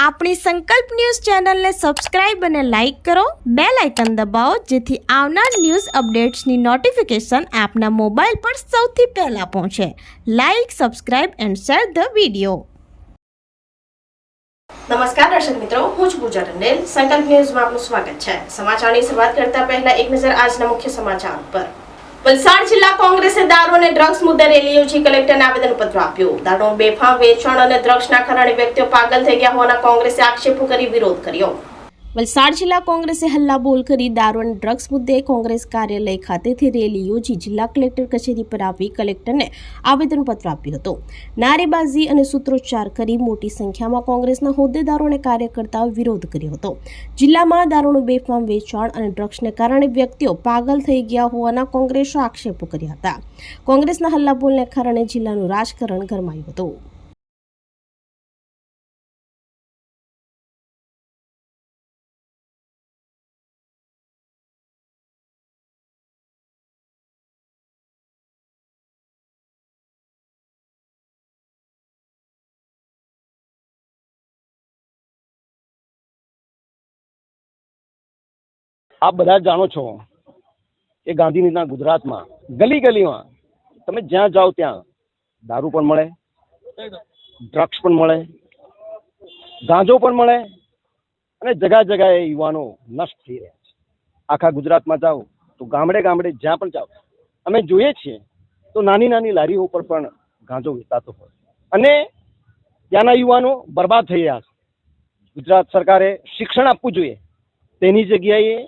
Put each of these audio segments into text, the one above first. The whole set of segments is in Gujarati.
આપણી સંકલ્પ ન્યૂઝ ચેનલને સબસ્ક્રાઇબ અને લાઇક કરો, બેલ આઇકન દબાવો જેથી આવનાર ન્યૂઝ અપડેટ્સની નોટિફિકેશન આપના મોબાઈલ પર સૌથી પહેલા પહોંચે. Like, subscribe and share the video. નમસ્કાર દર્શક મિત્રો, હું છું પૂજા ટંડેલ. સંકલ્પ ન્યૂઝમાં આપનું સ્વાગત છે. સમાચારની શરૂઆત કરતા પહેલા એક નજર આજના મુખ્ય સમાચાર પર. વલસાડ જિલ્લા કોંગ્રેસે દારૂ અને ડ્રગ્સ મુદ્દે રેલી યોજી કલેક્ટરને આવેદનપત્ર આપ્યું. દારૂનું બેફામ વેચાણ અને ડ્રગ્સના કારણે વ્યક્તિઓ પાગલ થઈ ગયા હોવાના કોંગ્રેસે આક્ષેપો કરી વિરોધ કર્યો. વલસાડ જિલ્લા કોંગ્રેસે હલ્લાબોલ કરી દારૂ અને ડ્રગ્સ મુદ્દે કોંગ્રેસ કાર્યાલય ખાતેથી રેલી યોજી જિલ્લા કલેક્ટર કચેરી પર આવી કલેક્ટરને આવેદનપત્ર આપ્યું હતું. નારેબાજી અને સૂત્રોચ્ચાર કરી મોટી સંખ્યામાં કોંગ્રેસના હોદ્દેદારો અને કાર્યકર્તાઓ વિરોધ કર્યો હતો. જિલ્લામાં દારૂનું બેફામ વેચાણ અને ડ્રગ્સને કારણે વ્યક્તિઓ પાગલ થઈ ગયા હોવાના કોંગ્રેસે આક્ષેપો કર્યા હતા. કોંગ્રેસના હલ્લાબોલને કારણે જિલ્લાનું રાજકારણ ગરમાયું હતું. આપ બધા જાણો છો કે ગાંધીનગરના ગુજરાતમાં ગલી ગલીમાં તમે જ્યાં જાઓ ત્યાં દારૂ પણ મળે, ડ્રગ્સ પણ મળે, ગાંજો પણ મળે અને જગા જગાએ યુવાનો નષ્ટ થઈ રહ્યા છે. આખા ગુજરાતમાં જાઓ તો ગામડે ગામડે જ્યાં પણ જાઓ અમે જોઈએ છીએ તો નાની નાની લારીઓ ઉપર પણ ગાંજો વેચાતો હોય અને ત્યાંના યુવાનો બરબાદ થઈ રહ્યા છે. ગુજરાત સરકારે શિક્ષણ આપવું જોઈએ, તેની જગ્યાએ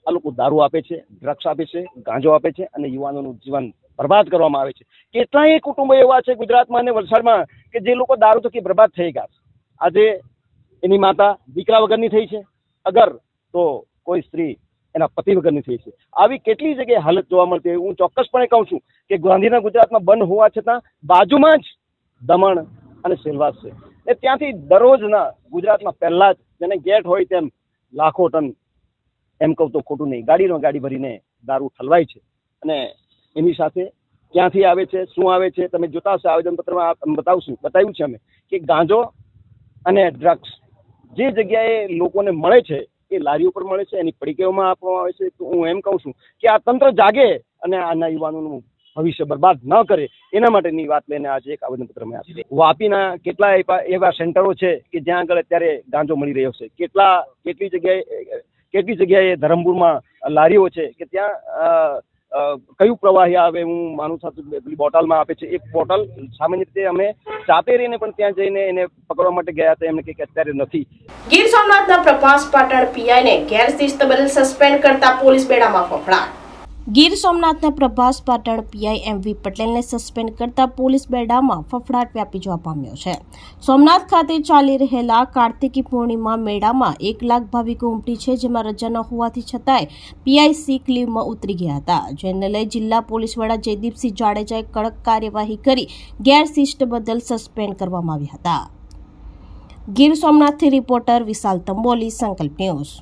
આ લોકો દારૂ આપે છે, ડ્રગ્સ આપે છે, ગાંજો આપે છે અને યુવાનોનું જીવન બરબાદ કરવામાં આવે છે. કેટલાય કુટુંબો એવા છે ગુજરાતમાં અને વલસાડમાં કે જે લોકો દારૂ થકી બરબાદ થઈ ગયા છે. આજે એની માતા દીકરા વગરની થઈ છે, અગર તો કોઈ સ્ત્રી એના પતિ વગરની થઈ છે. આવી કેટલી જગ્યાએ હાલત જોવા મળતી હોય. હું ચોક્કસપણે કહું છું કે ગાંધીનગર ગુજરાતમાં બંધ હોવા છતાં બાજુમાં જ દમણ અને સેલવાસ છે એ ત્યાંથી દરરોજના ગુજરાતમાં પહેલા જ જેને ગેટ હોય તેમ લાખો ટન, એમ કહું તો ખોટું નહીં, ગાડી ભરીને દારૂ ઠલવાય છે. અને એની સાથે ક્યાંથી આવે છે, શું આવે છે, તમે જોતા હશો આવેદનપત્રમાં બતાવ્યું છે અમે કે ગાંજો અને ડ્રગ્સ જે જગ્યાએ લોકોને મળે છે એ લારી ઉપર મળે છે, એની પડીકેઓમાં આપવામાં આવે છે. તો હું એમ કહું છું કે આ તંત્ર જાગે અને આના યુવાનોનું ભવિષ્ય બરબાદ ન કરે એના માટેની વાત લઈને આજે એક આવેદનપત્ર મેં આપ્યું. વાપીના કેટલા એવા સેન્ટરો છે કે જ્યાં આગળ અત્યારે ગાંજો મળી રહ્યો છે. કેટલી જગ્યાએ ધરમપુરમાં લારીઓ છે કે ત્યાં કયું પ્રવાહી આવે, હું માનું છું બોટલમાં આપે છે. એક બોટલ સામાન્ય રીતે અમે ચાપે રહીને પણ ત્યાં જઈને એને પકડવા માટે ગયા હતા, એમને કે અત્યારે નથી. ગીર સોમનાથના પ્રભાસ પાટણ પીઆઈને ગેરશિસ્ત બદલ સસ્પેન્ડ કરતા પોલીસ બેડામાં ફફડાટ. ગીર સોમનાથના પ્રભાસ પાટણ પીઆઈ એમવી પટેલને સસ્પેન્ડ કરતા પોલીસ બેડામાં ફફડાટ વ્યાપી જવા પામ્યો છે. સોમનાથ ખાતે ચાલી રહેલા કાર્તિકી પૂર્ણિમા મેળામાં 1 લાખ ભાવિકો ઉમટી છે, જેમાં રજા ન હોવાથી છતાંય પીઆઈ સિક લીવમાં ઉતરી ગયા હતા, જેને લઈ જિલ્લા પોલીસ વડા જયદીપસિંહ જાડેજાએ કડક કાર્યવાહી કરી ગેરશિસ્ત બદલ સસ્પેન્ડ કરવામાં આવ્યા હતા. ગીર સોમનાથથી રિપોર્ટર વિશાલ તંબોલી, સંકલ્પ ન્યૂઝ.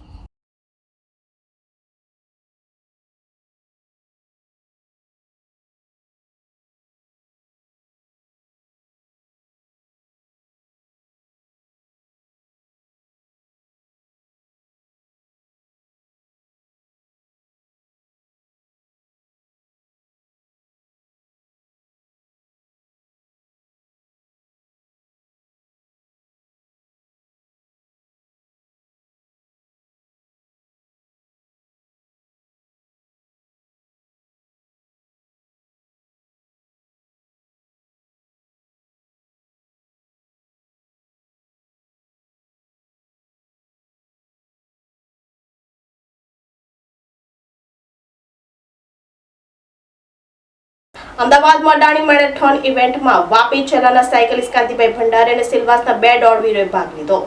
અમદાવાદમાં અડાણી મેરેથોન ઇવેન્ટમાં વાપી જિલ્લાના સાયકલિસ્ટ કાંતિભાઈ ભંડારે અને સિલવાસના 2 દોડવીરોએ ભાગ લીધો.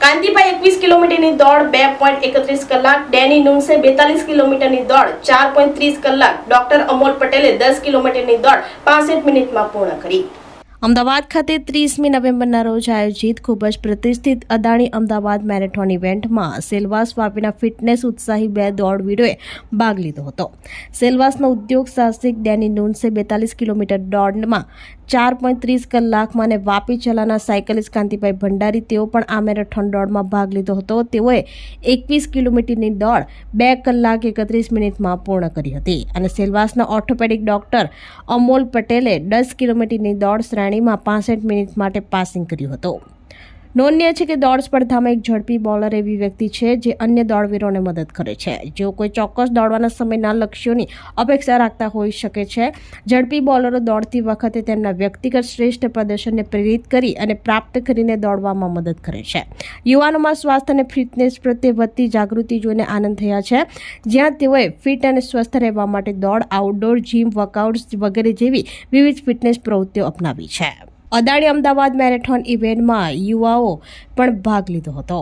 કાંતિભાઈ 21 કિલોમીટરની દોડ 2.31 કલાક, ડેની નુંસે 42 કિલોમીટરની દોડ 4.30 કલાક, ડોક્ટર અમોલ પટેલે 10 કિલોમીટરની દોડ 65 મિનિટમાં પૂર્ણ કરી. અમદાવાદ ખાતે 30મી નવેમ્બરના રોજ આયોજિત ખૂબ જ પ્રતિષ્ઠિત અદાણી અમદાવાદ મેરેથોન ઇવેન્ટમાં સેલવાસ વાપીના ફિટનેસ ઉત્સાહી 2 દોડવીરોએ ભાગ લીધો હતો. સેલવાસના ઉદ્યોગ સાહસિક ડેની નુન્સે 42 કિલોમીટર દોડમાં 4.30 કલાકમાં અને વાપી ચલાના સાયકલિસ્ટ કાંતિભાઈ ભંડારી તેઓ પણ આ મેરેથોન દોડમાં ભાગ લીધો હતો. તેઓએ 21 કિલોમીટરની દોડ 2 કલાક 31 મિનિટમાં પૂર્ણ કરી હતી અને સેલવાસના ઓર્થોપેડિક ડોક્ટર અમોલ પટેલે 10 કિલોમીટરની દોડ શ્રેણીમાં 65 મિનિટ માટે પાસિંગ કર્યું હતું. નોંધનીય છે કે દોડ સ્પર્ધામાં એક ઝડપી બોલર એવી વ્યક્તિ છે જે અન્ય દોડવીરોને મદદ કરે છે જેઓ કોઈ ચોક્કસ દોડવાના સમયના લક્ષ્યોની અપેક્ષા રાખતા હોઈ શકે છે. ઝડપી બોલરો દોડતી વખતે તેમના વ્યક્તિગત શ્રેષ્ઠ પ્રદર્શનને પ્રેરિત કરી અને પ્રાપ્ત કરીને દોડવામાં મદદ કરે છે. યુવાનોમાં સ્વાસ્થ્ય અને ફિટનેસ પ્રત્યે વધતી જાગૃતિ જોઈને આનંદ થયા છે, જ્યાં તેઓએ ફિટ અને સ્વસ્થ રહેવા માટે દોડ, આઉટડોર જીમ વર્કઆઉટ્સ વગેરે જેવી વિવિધ ફિટનેસ પ્રવૃત્તિઓ અપનાવી છે. અદાણી અમદાવાદ મેરેથોન ઇવેન્ટમાં યુવાઓ પણ ભાગ લીધો હતો.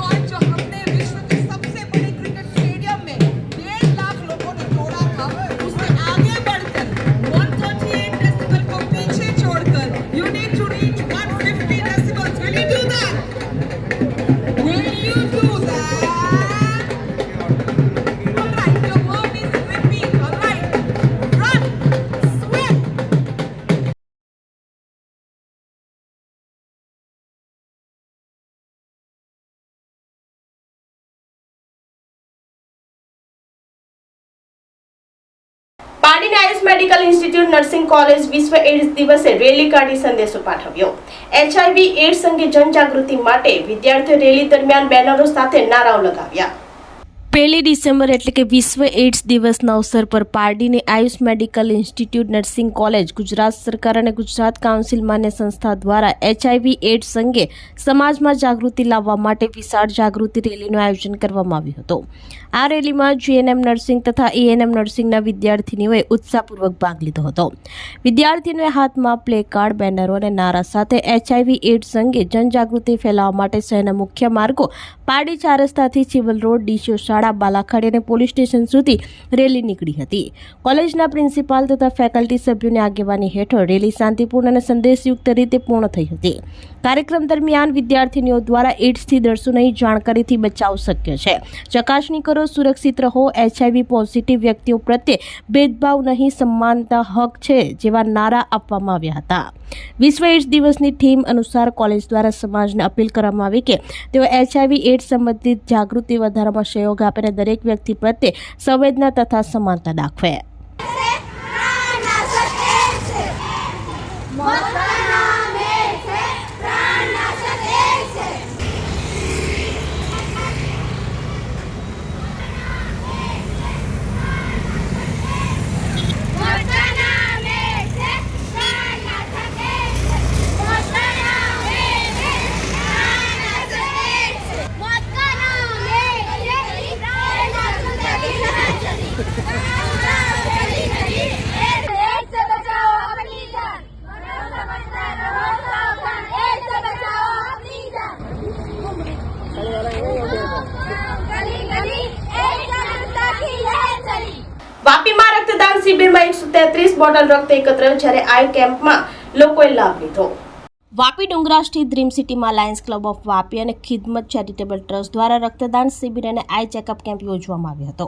आज जो हमने विश्व के सबसे बड़े क्रिकेट स्टेडियम में 1.5 लाख लोगों ने जोड़ा था, उससे आगे बढ़कर 138 डेसिबल को पीछे छोड़कर you need to reach 150 decibels. Will you do that? Will you do that? All right, your verb is repeat. All right, run, swim. પાડીના Ayush medical institute nursing college વિશ્વ એડ્સ દિવસે રેલી કાઢી સંદેશો પાઠવ્યો. HIV એડ્સ અંગે જનજાગૃતિ માટે વિદ્યાર્થીઓ રેલી દરમિયાન બેનરો સાથે નારાઓ લગાવ્યા. 1 ડિસેમ્બર એટલે કે વિશ્વ એડ્સ દિવસના અવસર પર પારડીની Ayush medical institute nursing college, Gujarat સરકાર અને ગુજરાત કાઉન્સિલ માન્ય સંસ્થા દ્વારા HIV એડ્સ અંગે સમાજમાં જાગૃતિ લાવવા માટે વિશાળ જાગૃતિ રેલીનું આયોજન કરવામાં આવ્યું હતું. આ રેલીમાં GNM નર્સિંગ તથા ANM નર્સિંગના વિદ્યાર્થીનીઓએ ઉત્સાહપૂર્વક ભાગ લીધો હતો. વિદ્યાર્થીઓએ હાથમાં પ્લે કાર્ડ, બેનરો અને નારા સાથે HIV એડ્સ અંગે જનજાગૃતિ ફેલાવવા માટે શહેરના મુખ્ય માર્ગો પારડી ચાર રસ્તાથી સિવિલ રોડ, ડીસીઓ શાળા, બાલાખાડી અને પોલીસ સ્ટેશન સુધી રેલી નીકળી હતી. કોલેજના પ્રિન્સિપાલ તથા ફેકલ્ટી સભ્યોની આગેવાની હેઠળ રેલી શાંતિપૂર્ણ અને સંદેશયુક્ત રીતે પૂર્ણ થઈ હતી. કાર્યક્રમ દરમિયાન વિદ્યાર્થીનીઓ દ્વારા એડ્સથી ડરશો નહીં, જાણકારીથી બચાવ શક્ય છે, ચકાસણી કરો, સુરક્ષિત રહો, HIV પોઝિટિવ વ્યક્તિઓ પ્રત્યે ભેદભાવ નહીં, સમાનતા હક છે જેવા નારા આપવામાં આવ્યા હતા. વિશ્વ એડ્સ દિવસની થીમ અનુસાર કોલેજ દ્વારા સમાજને અપીલ કરવામાં આવી કે તેઓ HIV એડ્સ સંબંધિત જાગૃતિ વધારવામાં સહયોગ આપે અને દરેક વ્યક્તિ પ્રત્યે સંવેદના તથા સમાનતા દાખવે. વાપીમાં રક્તદાન શિબિરમાં 133 બોટલ રક્ત એકત્ર, જ્યારે આઈ કેમ્પમાં લોકોએ લાભ લીધો. વાપી ડુંગરા સ્થિત ડ્રીમ સિટીમાં લાયન્સ ક્લબ ઓફ વાપી અને ખિદમત ચેરિટેબલ ટ્રસ્ટ દ્વારા રક્તદાન શિબિર અને આઈ ચેકઅપ કેમ્પ યોજવામાં આવ્યો હતો.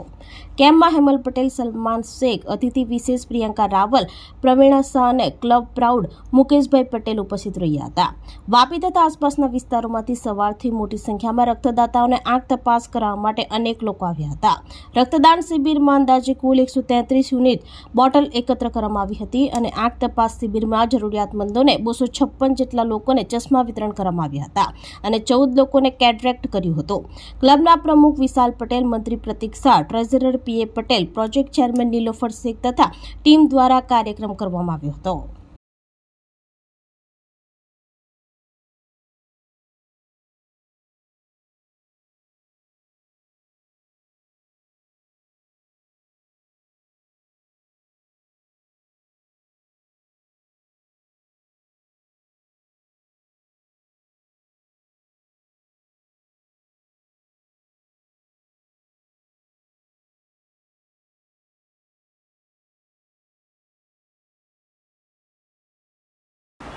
કેમ્પમાં હેમલ પટેલ, સલમાન શેખ, અતિથિ વિશેષ પ્રિયંકા રાવલ, પ્રવીણા શાહ અને ક્લબ પ્રાઉડ મુકેશભાઈ પટેલ ઉપસ્થિત રહ્યા હતા. વાપી તથા આસપાસના વિસ્તારોમાંથી સવારથી મોટી સંખ્યામાં રક્તદાતાઓને આંખ તપાસ કરાવવા માટે અનેક લોકો આવ્યા હતા. રક્તદાન શિબિરમાં અંદાજે કુલ 133 યુનિટ બોટલ એકત્ર કરવામાં આવી હતી અને આંખ તપાસ શિબિરમાં જરૂરિયાતમંદોને 256 જેટલા લોકોને ચશ્મા વિતરણ કરવામાં આવ્યા હતા અને 14 લોકોને કેટરેક્ટ કર્યું હતું. ક્લબના પ્રમુખ વિશાલ પટેલ, મંત્રી Pratik Shah, treasurer PA Patel, project chairman Nilofar Shaikh તથા ટીમ દ્વારા કાર્યક્રમ કરવામાં આવ્યો હતો.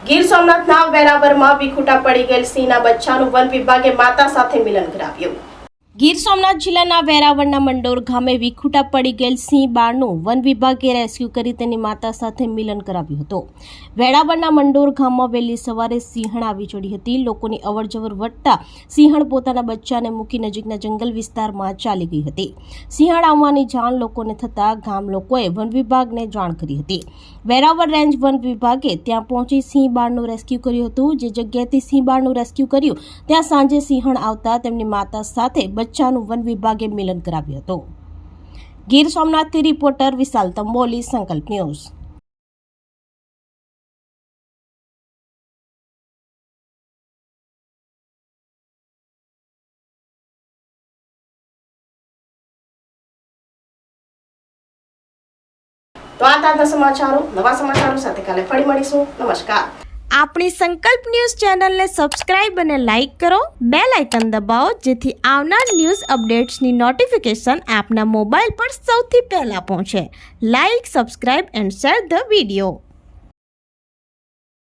ગીર સોમનાથના વેરાવળમાં વિખૂટા પડી ગયેલ સિંહના બચ્ચાનું વન વિભાગે માતા સાથે મિલન કરાવ્યું. ગીર સોમનાથ જિલ્લાના વેરાવળના મંડોર ગામે વિખૂટા પડી ગયેલ સિંહ બાળનું વન વિભાગે રેસ્ક્યુ કરી તેની માતા સાથે મિલન કરાવ્યું હતું. વેરાવળના મંડોર ગામમાં વહેલી સવારે સિંહણ આવી ચડી હતી. લોકોની અવરજવર વધતા સિંહણ પોતાના બચ્ચાને મૂકી નજીકના જંગલ વિસ્તારમાં ચાલી ગઈ હતી. સિંહણ આવવાની જાણ લોકોને થતાં ગામ લોકોએ વન વિભાગને જાણ કરી હતી. વેરાવળ રેન્જ વન વિભાગે ત્યાં પહોંચી સિંહ બાળનું રેસ્ક્યુ કર્યું હતું. જે જગ્યાએથી સિંહ બાળનું રેસ્ક્યુ કર્યું ત્યાં સાંજે સિંહણ આવતા તેમની માતા સાથે બચ્ચાનું વન વિભાગે મિલન કરાવ્યું હતું. ગીર સોમનાથથી રિપોર્ટર વિશાલ તંબોલી, સંકલ્પ ન્યૂઝ. તો આ તાજા સમાચારો, નવા સમાચારો સાથે કાલે ફરી મળીશું. નમસ્કાર. આપણી સંકલ્પ ન્યૂઝ ચેનલને સબસ્ક્રાઇબ અને લાઇક કરો, બેલ આઇકન દબાવો જેથી આવનાર ન્યૂઝ અપડેટ્સની નોટિફિકેશન આપના મોબાઈલ પર સૌથી પહેલા પહોંચે. Like, subscribe and share the video.